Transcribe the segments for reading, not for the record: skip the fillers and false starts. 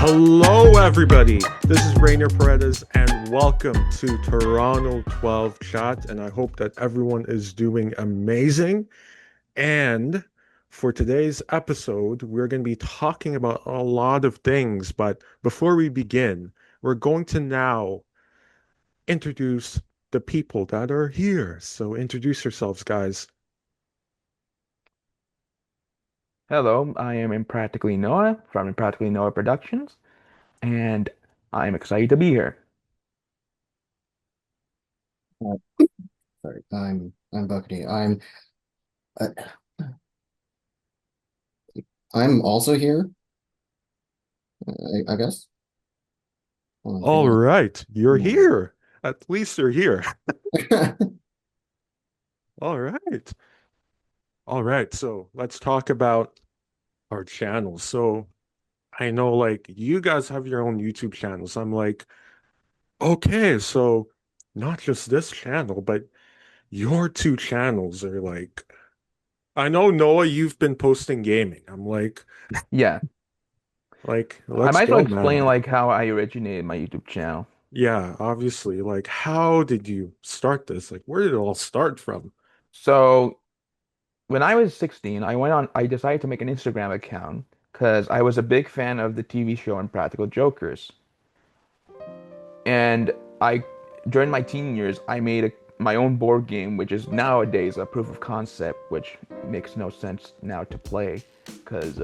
Hello, everybody. This is Ranier and welcome to Toronto 12 Chat. And I hope that everyone is doing amazing. And for today's episode, we're going to be talking about a lot of things. But before we begin, we're going to now introduce the people that are here. So introduce yourselves, guys. Hello, I am Impractically Noah from Impractically Noah Productions, and I'm excited to be here. Uh, Sorry, I'm Bookity. Uh, I'm also here, I guess. I'm All feeling right, you're like here. At least you're here. All right. All right. So let's talk about our channels. So I know like you guys have your own YouTube channels. I'm like, okay, so not just this channel, but your two channels are like, I know Noah, you've been posting gaming. I'm Yeah, I let's might as well go, explain man. like how I originated my YouTube channel. Yeah, obviously. Like, how did you start this? Like, where did it all start from? So when I was 16, I decided to make an Instagram account because I was a big fan of the TV show Impractical Jokers. And I, during my teen years, I made my own board game, which is nowadays a proof of concept, which makes no sense now to play because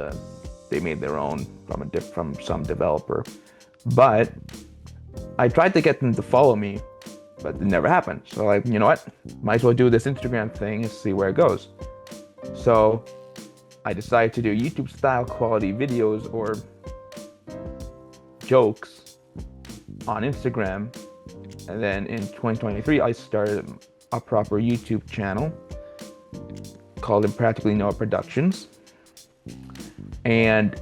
they made their own from some developer. But I tried to get them to follow me, but it never happened. So like, you know what? Might as well do this Instagram thing and see where it goes. So I decided to do YouTube style quality videos or jokes on Instagram. And then in 2023, I started a proper YouTube channel called Impractically Noah Productions. And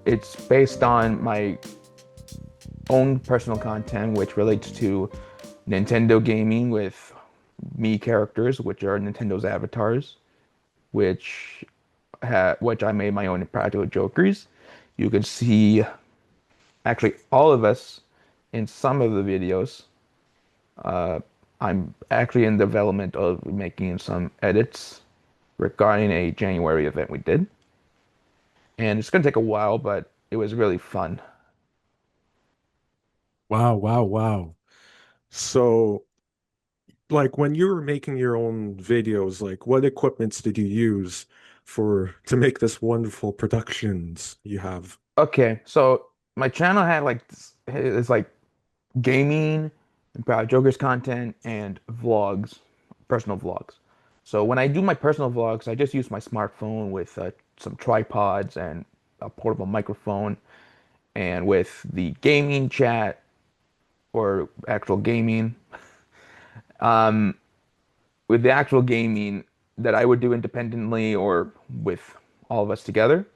it's based on my own personal content, which relates to Nintendo gaming with me characters, which are Nintendo's avatars, which I made my own Impractical Jokers. You can see actually all of us in some of the videos. Uh, I'm actually in development of making some edits regarding a January event we did. And it's going to take a while, but it was really fun. Wow, wow, wow. So, like when you were making your own videos, like what equipments did you use for to make this wonderful productions you have? Okay, so my channel had like it's like gaming, about Joker's content, and vlogs, personal vlogs. So when I do my personal vlogs, I just use my smartphone with some tripods and a portable microphone, and with the gaming chat or actual gaming, um, with the actual gaming that I would do independently or with all of us together,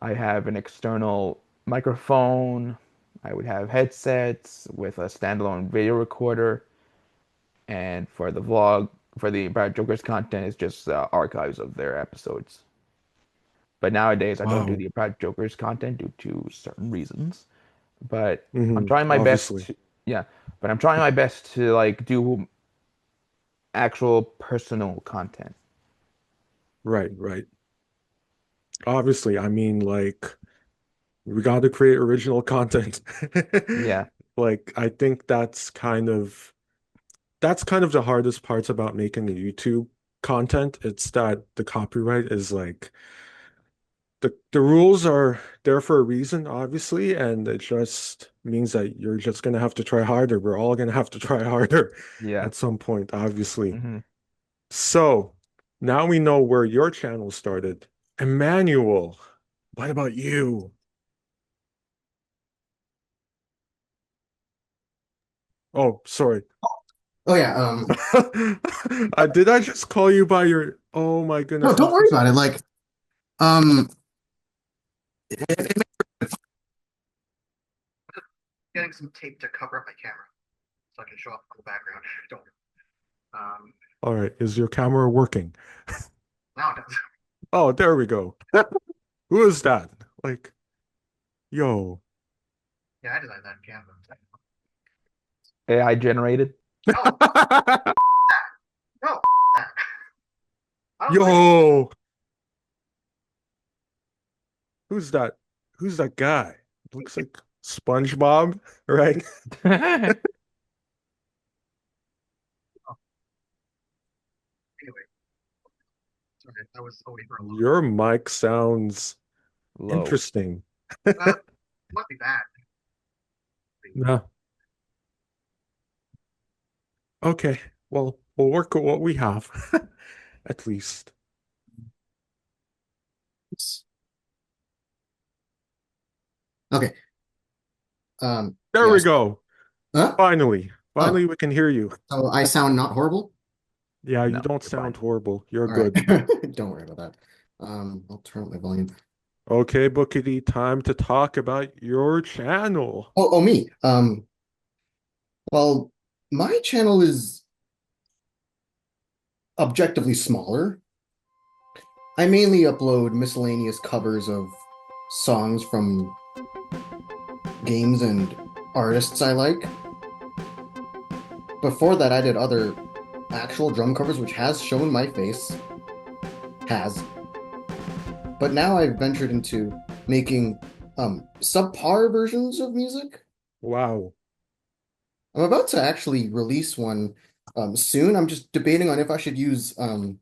I have an external microphone. I would have headsets with a standalone video recorder. And for the vlog, for the Brad Joker's content, it's just archives of their episodes. But nowadays, I don't do Wow. the Brad Joker's content due to certain reasons. But I'm Hmm. trying my best Obviously. to, yeah, but I'm trying my best to like do actual personal content. Right, right. Obviously, I mean, like, we got to create original content. Yeah. Like, I think that's kind of the hardest parts about making a YouTube content. It's that the copyright is like the rules are there for a reason, obviously, and it just means that you're just gonna have to try harder. We're all gonna have to try harder Yeah. at some point, obviously. Hmm. So now we know where your channel started. Emmanuel, what about you? Oh, sorry. oh yeah, Did I just call you by your? Oh my no, goodness, I'm don't so worry about it. sorry. Um, getting some tape to cover up my camera so I can show up on the background. Don't. All right, is your camera working? Now it does. Oh, there we go. Who is that? Like, yo. Yeah, I designed that in Canva. AI generated. No, no, that. I don't like. Yo, who's that? Who's that guy? Looks like SpongeBob, right? Oh, anyway, sorry, I was away for a long Your mic sounds Low. interesting. time. It must be bad. No. Okay. Well, we'll work with what we have, at least. Okay. There we Yes. go. Huh? Finally. Oh, Finally, we can hear you. so I sound not horrible? Yeah, you No, don't you're sound fine. horrible. You're All right. good. Don't worry about that. I'll turn up my volume. Okay, Bookity, time to talk about your channel. Oh, me. Well, my channel is objectively smaller. I mainly upload miscellaneous covers of songs from games and artists I like. Before that, I did other actual drum covers, which has shown my face. Has. But now I've ventured into making subpar versions of music. Wow. I'm about to actually release one soon. I'm just debating on if I should use a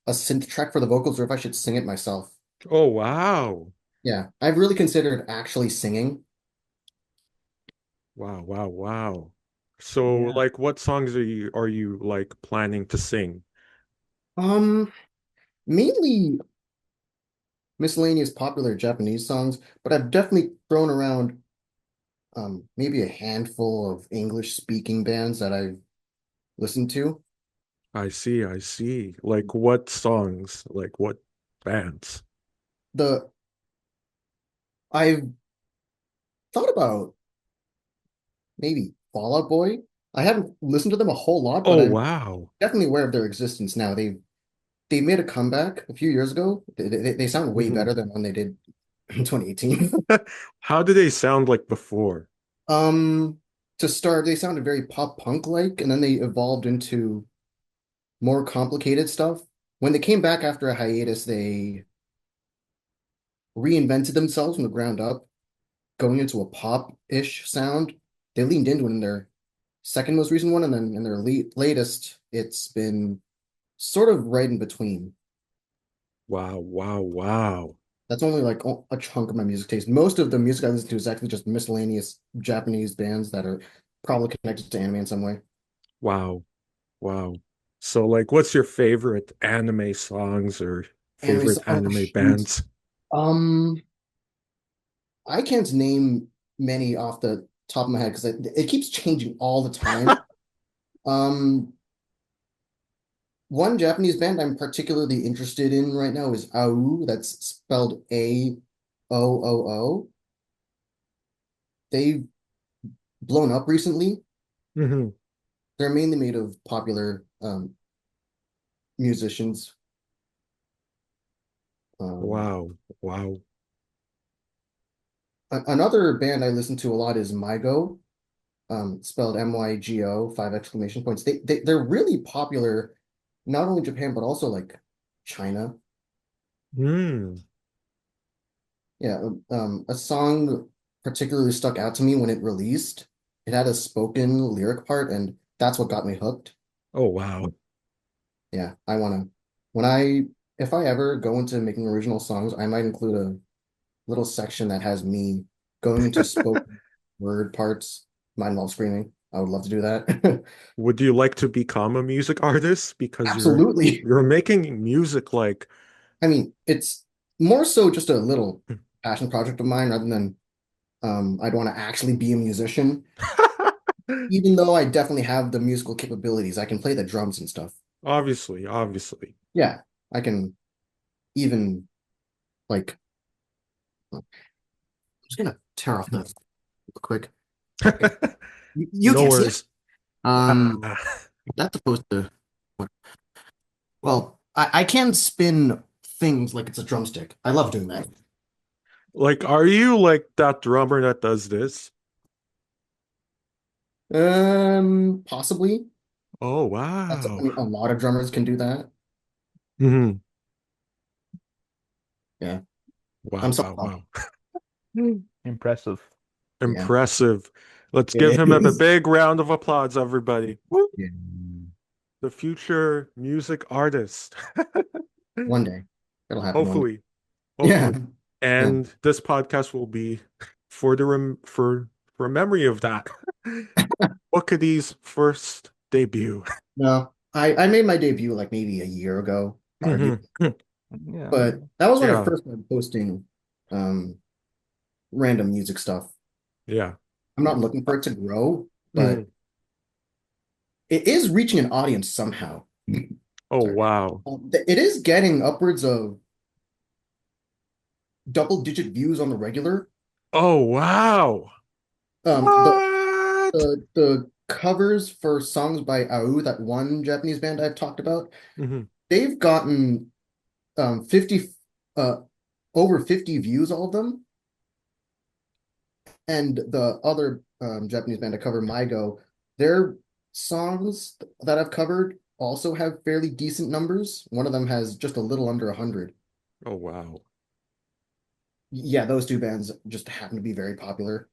synth track for the vocals or if I should sing it myself. Oh, wow. Yeah, I've really considered actually singing. Wow, wow, wow. So, Yeah. like, what songs are you like planning to sing? Um, Mainly miscellaneous popular Japanese songs, but I've definitely thrown around maybe a handful of English speaking bands that I've listened to. I see, I see. Like, what songs? Like, what bands? The I've thought about maybe Fall Out Boy. I haven't listened to them a whole lot, but Oh, I'm wow. definitely aware of their existence now. They made a comeback a few years ago. They sound way Mhm. better than when they did in 2018. How do they sound like before? Um, to start, they sounded very pop punk like, and then they evolved into more complicated stuff. When they came back after a hiatus, they reinvented themselves from the ground up, going into a pop-ish sound. They leaned into it in their second most recent one, and then in their latest, it's been sort of right in between. Wow, wow, wow. That's only like a chunk of my music taste. Most of the music I listen to is actually just miscellaneous Japanese bands that are probably connected to anime in some way. Wow, wow. So, like, what's your favorite anime songs or Anime, favorite oh anime shoot. bands? Um, I can't name many off the top of my head because it keeps changing all the time. Um, One Japanese band I'm particularly interested in right now is AOO. That's spelled AOOO. They've blown up recently. Hmm. They're mainly made of popular musicians. Um, Wow, wow. Another band I listen to a lot is Mygo, spelled MYGO, five exclamation points. They're really popular, not only Japan, but also like China. Hmm. Yeah, a song particularly stuck out to me when it released. It had a spoken lyric part, and that's what got me hooked. Oh, wow. Yeah, I wanna when I if I ever go into making original songs, I might include a little section that has me going into spoken word parts. Might involve screaming. I would love to do that. Would you like to become a music artist? Because you're Absolutely. you're making music like I mean, it's more so just a little passion project of mine rather than I'd want to actually be a musician. Even though I definitely have the musical capabilities, I can play the drums and stuff. obviously, obviously. Yeah, I can even like I'm just gonna tear off this real quick. You No can't see it. worries. Um, Ah. that's supposed to. Well, I can spin things like it's a drumstick. I love doing that. Like, are you like that drummer that does this? Possibly. Oh, I wow. mean, a lot of drummers can do that. Hmm. Yeah. Wow, I'm sorry. wow, wow. Impressive. Yeah. Impressive. Let's give It him a is. big round of applause, everybody. Woo! Yeah. The future music artist. One day. It'll happen one day. Hopefully, Yeah. hopefully. Yeah. And this podcast will be for the for a memory of that. Bookity's first debut. No, I made my debut like maybe a year ago, Hmm. arguably. Yeah. But that was when I Yeah, first started posting um random music stuff. yeah. I'm not looking for it to grow, Mhm. but it is reaching an audience somehow. Oh, Sorry. wow. It is getting upwards of double-digit views on the regular. Oh, wow. Um, the What? the covers for songs by AU, that one Japanese band I've talked about, Hmm. they've gotten 50 uh over 50 views, all of them. And the other Japanese band I cover, Maigo, their songs that I've covered also have fairly decent numbers. One of them has just a little under 100. Oh, wow. Yeah, those two bands just happen to be very popular.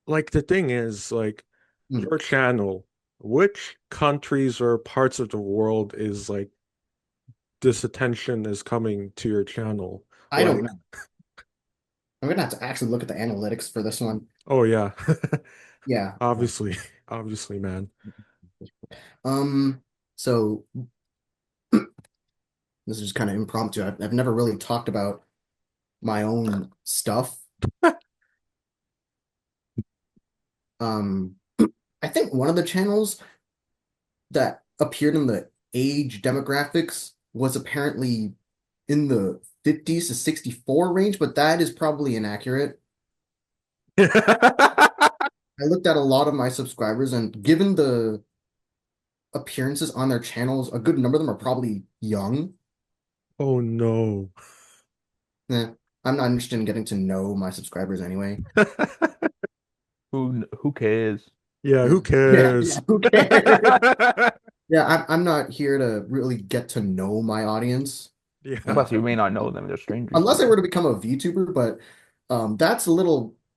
Like the thing is, like Hmm. your channel, which countries or parts of the world is like this attention is coming to your channel? I don't Like, know. I'm gonna have to actually look at the analytics for this one. oh yeah. Yeah. Obviously, obviously, man. Um, so this is just kind of impromptu. I've never really talked about my own stuff. Um, I think one of the channels that appeared in the age demographics was apparently in the 50s to 64 range, but that is probably inaccurate. I looked at a lot of my subscribers, and given the appearances on their channels, a good number of them are probably young. Oh no. Eh, I'm not interested in getting to know my subscribers anyway. Who cares? Yeah, who Yeah, cares? who cares? Yeah, I'm not here to really get to know my audience. Yeah, Plus, you may not know them; they're strangers to Unless I you. were to become a VTuber, but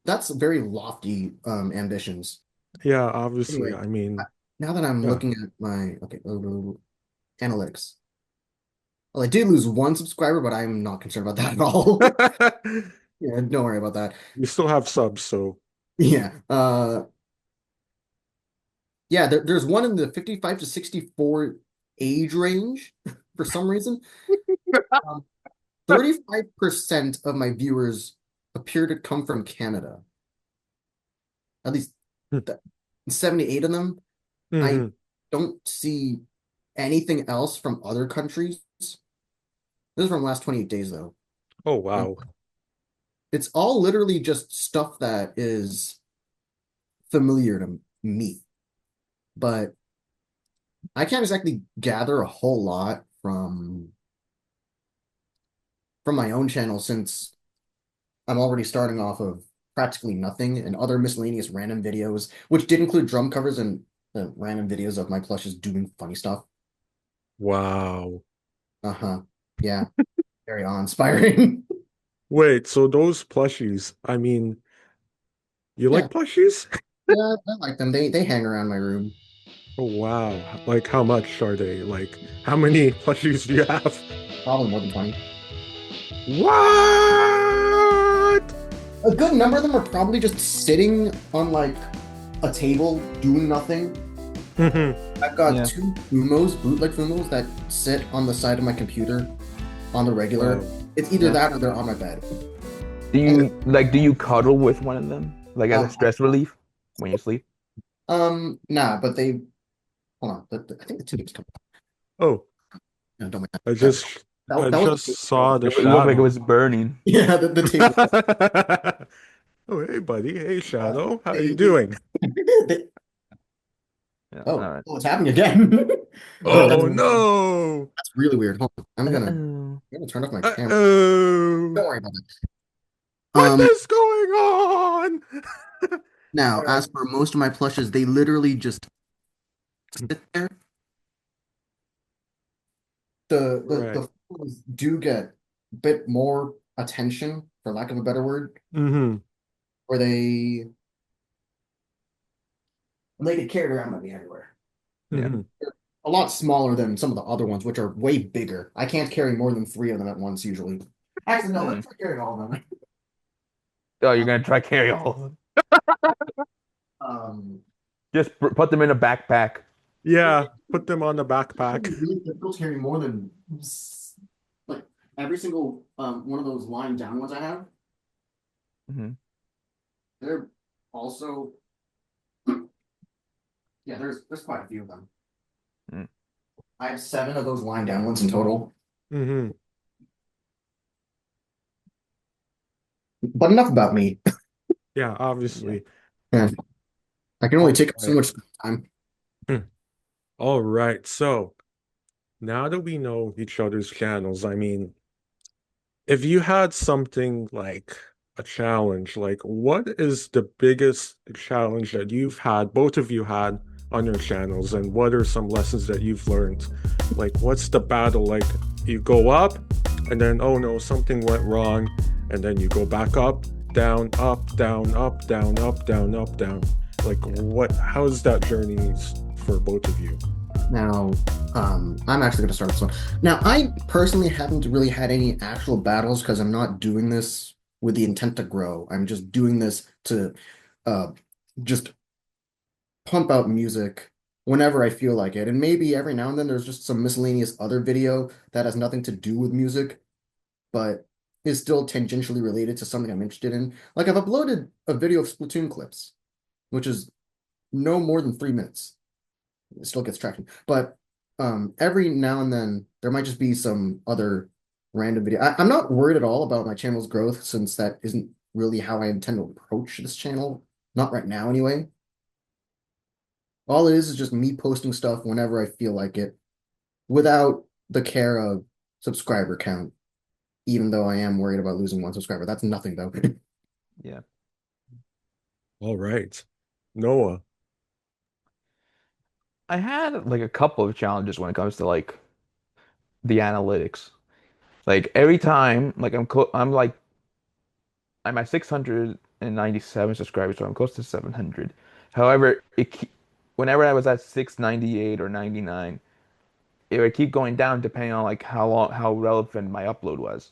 that's very lofty ambitions. yeah, obviously. Anyway, I I- mean, now that I'm yeah. looking at my analytics. Well, I did lose one subscriber, but I'm not concerned about that at all. Yeah, don't worry about that. You still have subs, so Yeah. Yeah, there's one in the 55 to 64 age range for some reason. Um, 35% of my viewers appear to come from Canada. At least th 78 of them. I hmm. don't see anything else from other countries. This is from the last 28 days, though. Oh Um, wow. it's all literally just stuff that is familiar to me, but I can't exactly gather a whole lot from my own channel since I'm already starting off of practically nothing and other miscellaneous random videos, which did include drum covers and random videos of my plushes doing funny stuff. Wow. Uh-huh. Yeah, very awe-inspiring. Wait, so those plushies, I mean, you Yeah, like plushies? yeah, I like them. They hang around my room. Oh wow. Like how much are they? Like how many plushies do you have? Probably more than 20. What? A good number of them are probably just sitting on like a table doing nothing. Hmm. I've got Yeah. two Fumos, bootleg Fumos, that sit on the side of my computer on the regular. Wow. It's either Yeah. that or they're on my bed. Do And you do you cuddle with one of them, like as a um, stress relief when you sleep? nah, but they hold on. I think the tube's coming. Oh, No, don't mind I that. just That, I that was just the tape saw problem. the It looked like it shadow. was burning. Yeah, the tape. Oh, hey buddy. Hey Uh, Shadow. How are you they, doing? they, Yeah. All oh, right. oh, it's happening again. Oh, Oh no. that's really weird. Hold on. Uh-oh. I'm gonna turn off my camera. Uh-oh. Don't worry about that. What Um, is going on? Now, All right. as for most of my plushes, they literally just sit there. The Right. photos do get a bit more attention, for lack of a better word, Mm-hmm. where they get carried around by me everywhere. Yeah. Mm-hmm. A lot smaller than some of the other ones, which are way bigger. I can't carry more than three of them at once usually. Actually, no, Mm. let's not carry all of them. Oh, you're gonna try carry all of them. Um, Just put them in a backpack. Yeah. Put them on the it's gonna backpack. be really difficult carrying more than like every single one of those lying down ones I have. Hmm. They're also yeah, there's quite a few of them. Mm. I have seven of those lying down ones in total. Mm-hmm. But enough about me. Yeah, Yeah. obviously. Yeah, I can only All take up so right. much time. Hmm. All right. So now that we know each other's channels, I mean, if you had something like a challenge, like what is the biggest challenge that you've had, both of you had on your channels, and what are some lessons that you've learned? Like, what's the battle? Like, you go up, and then, oh no, something went wrong, and then you go back up, down, up, down, up, down, up, down, up, down. Like, Yeah. how's that journey for both of you? Now, I'm actually going to start this one. Now, I personally haven't really had any actual battles because I'm not doing this with the intent to grow. I'm just doing this to uh, just pump out music whenever I feel like it. And maybe every now and then there's just some miscellaneous other video that has nothing to do with music, but is still tangentially related to something I'm interested in. Like I've uploaded a video of Splatoon clips, which is no more than 3 minutes. It still gets traction. But every now and then there might just be some other random video. I'm not worried at all about my channel's growth since that isn't really how I intend to approach this channel. Not right now, anyway. All it is just me posting stuff whenever I feel like it, without the care of subscriber count, even though I am worried about losing one subscriber. That's nothing though. Yeah. All right. Noah. I had like a couple of challenges when it comes to like the analytics. Like every time, like I'm at 697 subscribers, so I'm close to 700. However, whenever I was at 698 or 99, it would keep going down depending on like how relevant my upload was.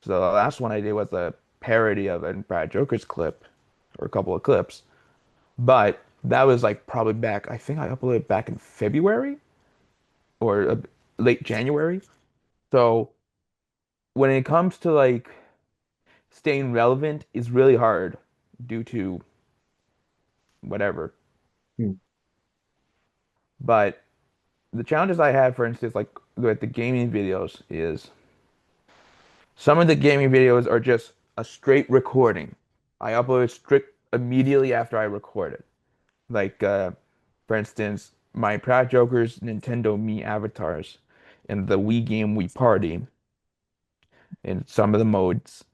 So the last one I did was a parody of a Brad Joker's clip or a couple of clips, but that was like probably back. I think I uploaded back in February or late January. So when it comes to like staying relevant is really hard due to whatever. Hmm. But the challenges I had, for instance, like with the gaming videos, is some of the gaming videos are just a straight recording. I upload it strict immediately after I record it. Like, for instance, my Proud Joker's Nintendo Me avatars in the Wii game Wii Party in some of the modes.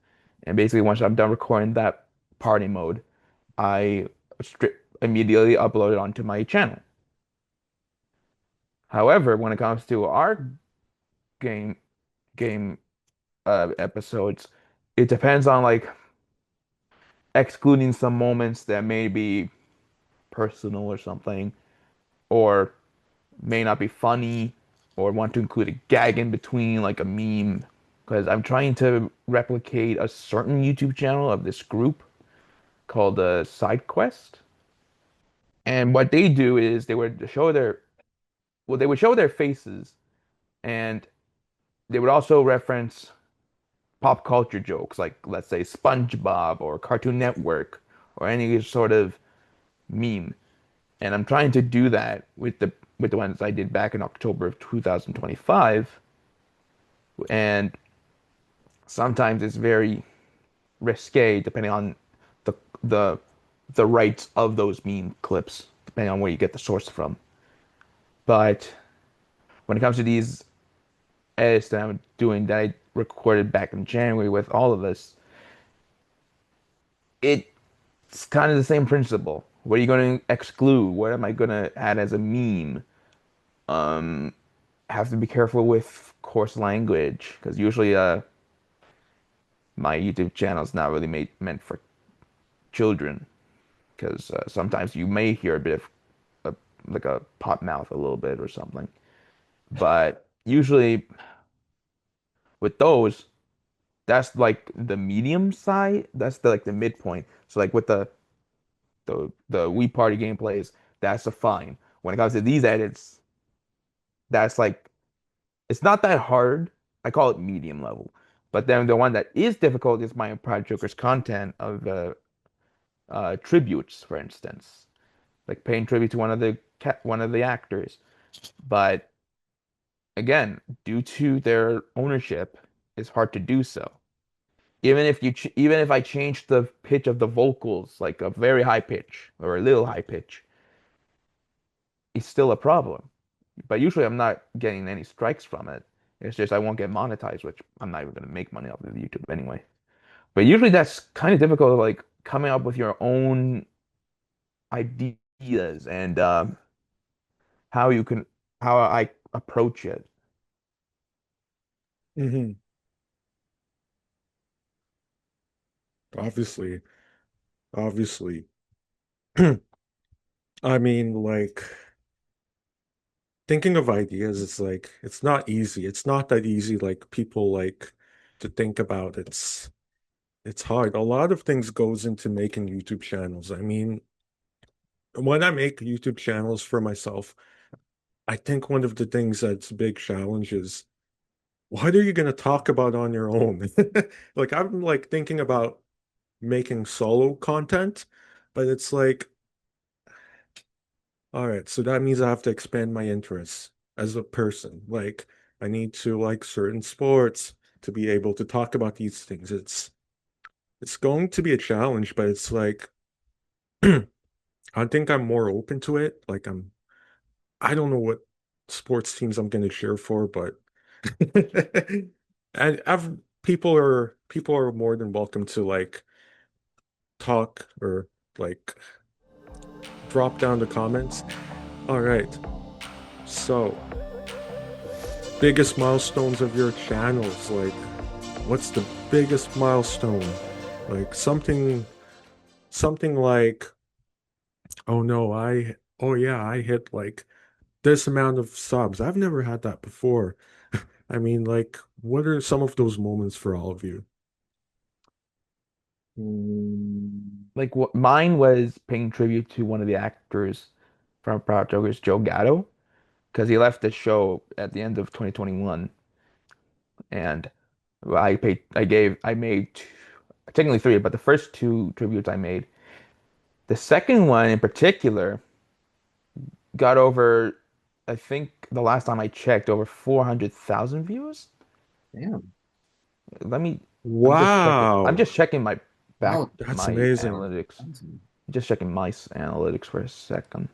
And basically, once I'm done recording that party mode, I immediately upload it onto my channel. However, when it comes to our game game episodes, it depends on like excluding some moments that may be personal or something, or may not be funny, or want to include a gag in between, like a meme. Because I'm trying to replicate a certain YouTube channel of this group called Side Quest. And what they do is they would show their faces, and they would also reference pop culture jokes, like let's say SpongeBob or Cartoon Network or any sort of meme. And I'm trying to do that with the ones I did back in October of 2025. And sometimes it's very risque depending on the the the rights of those meme clips, depending on where you get the source from. But when it comes to these edits that I'm doing that I recorded back in January with all of us, it's kind of the same principle. What are you going to exclude? What am I going to add as a meme? Um, have to be careful with coarse language because usually my YouTube channel is not really made meant for children because sometimes you may hear a bit of like a pot mouth a little bit or something. But usually with those, that's like the medium side. That's like the midpoint. So like with the Wii Party gameplays, that's a fine. When it comes to these edits, that's like it's not that hard. I call it medium level. But then the one that is difficult is my Pride Joker's content of tributes, for instance, like paying tribute to one of the actors. But again, due to their ownership, it's hard to do so. Even if I change the pitch of the vocals, like a very high pitch or a little high pitch, it's still a problem. But usually I'm not getting any strikes from it. It's just I won't get monetized, which I'm not even going to make money off of YouTube anyway. But usually that's kind of difficult, like coming up with your own ideas and how you can how I approach it. Hmm. Obviously, obviously. I mean, like thinking of ideas, it's like it's not easy. It's not that easy like people like to think about. It's hard. A lot of things goes into making YouTube channels. I mean, when I make YouTube channels for myself, I think one of the things that's a big challenge is what are you going to talk about on your own? Like I'm like thinking about making solo content, but it's like, all right, so that means I have to expand my interests as a person. Like I need to like certain sports to be able to talk about these things. It's going to be a challenge, but it's like I think I'm more open to it. Like I don't know what sports teams I'm going to cheer for, but and I've people are more than welcome to like talk or like drop down the comments. All right. So, biggest milestones of your channels, like what's the biggest milestone? Like something like, oh no, oh yeah, I hit like this amount of subs. I've never had that before. I mean, like, what are some of those moments for all of you? Like what mine was paying tribute to one of the actors from Proud Jokers, Joe Gatto, because he left the show at the end of 2021, and I made technically three, but the first two tributes I made. The second one in particular got over, I think the last time I checked, over 400,000 views. Damn. Let me, I'm just checking. I'm Wow, just checking my back, Wow. that's my amazing. analytics. Awesome. Just checking my analytics for a second.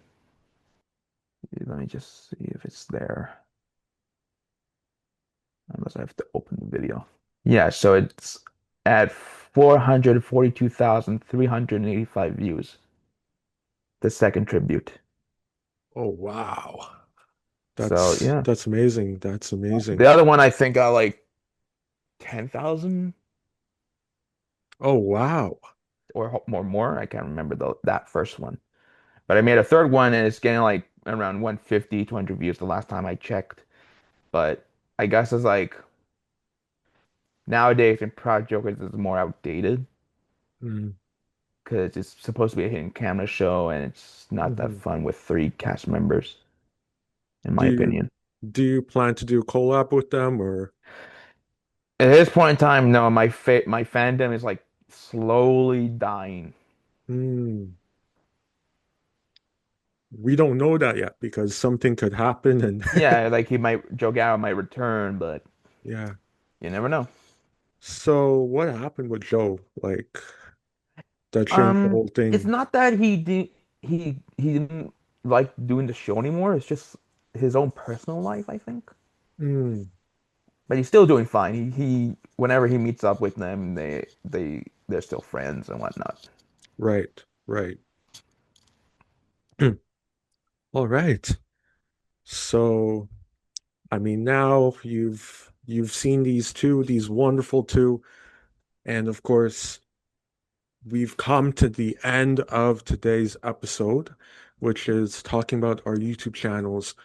Let me just see if it's there. Unless I have to open the video. Yeah, so it's at 442,385 views. The second tribute. Oh wow. So yeah. That's amazing. That's The amazing. other one I think got like 10,000 Oh wow. or more. I can't remember that first one. But I made a third one and it's getting like around 150, 200 views the last time I checked. But I guess it's like nowadays in Project Jokers is more outdated Mm. because it's supposed to be a hidden camera show and it's not that Mhm. fun with three cast members, in my Do you opinion. do you plan to do a collab with them or At this point in time, no, my fandom is like slowly dying. hmm, we don't know that yet because something could happen and Yeah, like Joe Gallo might return, but yeah. you never know. So what happened with Joe? Like that changed the whole It's thing. not that he didn't like doing the show anymore. It's just his own personal life, I think. Hmm. But he's still doing fine. He whenever he meets up with them, they're still friends and whatnot. Right, right. All right. So, I mean, now you've seen these wonderful two, and of course, we've come to the end of today's episode, which is talking about our YouTube channels.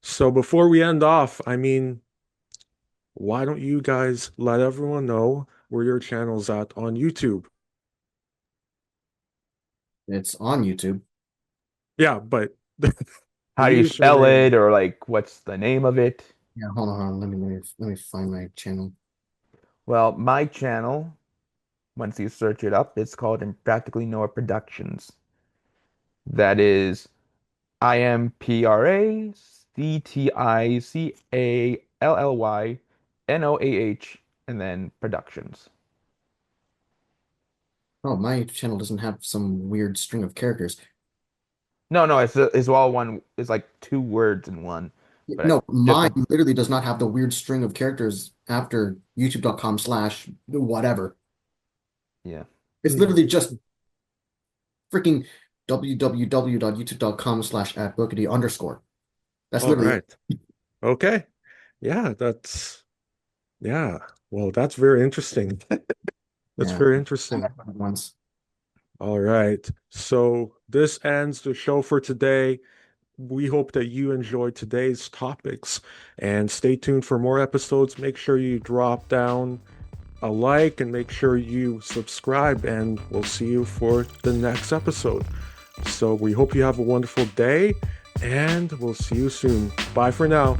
So before we end off, I mean, why don't you guys let everyone know where your channel's at on YouTube? It's on YouTube. Yeah, but the How do you spell username. it, or like what's the name of it? Yeah, hold on. Let me find my channel. Well, my channel, once you search it up, it's called ImpracticallyNoah Productions. That is ImpracticallyNoah and then Productions. Oh, my channel doesn't have some weird string of characters. No, it's all one. It's like two words in one, but No, mine different. literally does not have the weird string of characters after youtube.com/whatever. Yeah. It's literally just freaking www.youtube.com/@bookity_. That's All literally it. right. Okay. Yeah, yeah. Well, that's very interesting. That's Yeah, very I interesting. have that once. All right. So this ends the show for today. We hope that you enjoyed today's topics and stay tuned for more episodes. Make sure you drop down a like and make sure you subscribe, and we'll see you for the next episode. So we hope you have a wonderful day and we'll see you soon. Bye for now.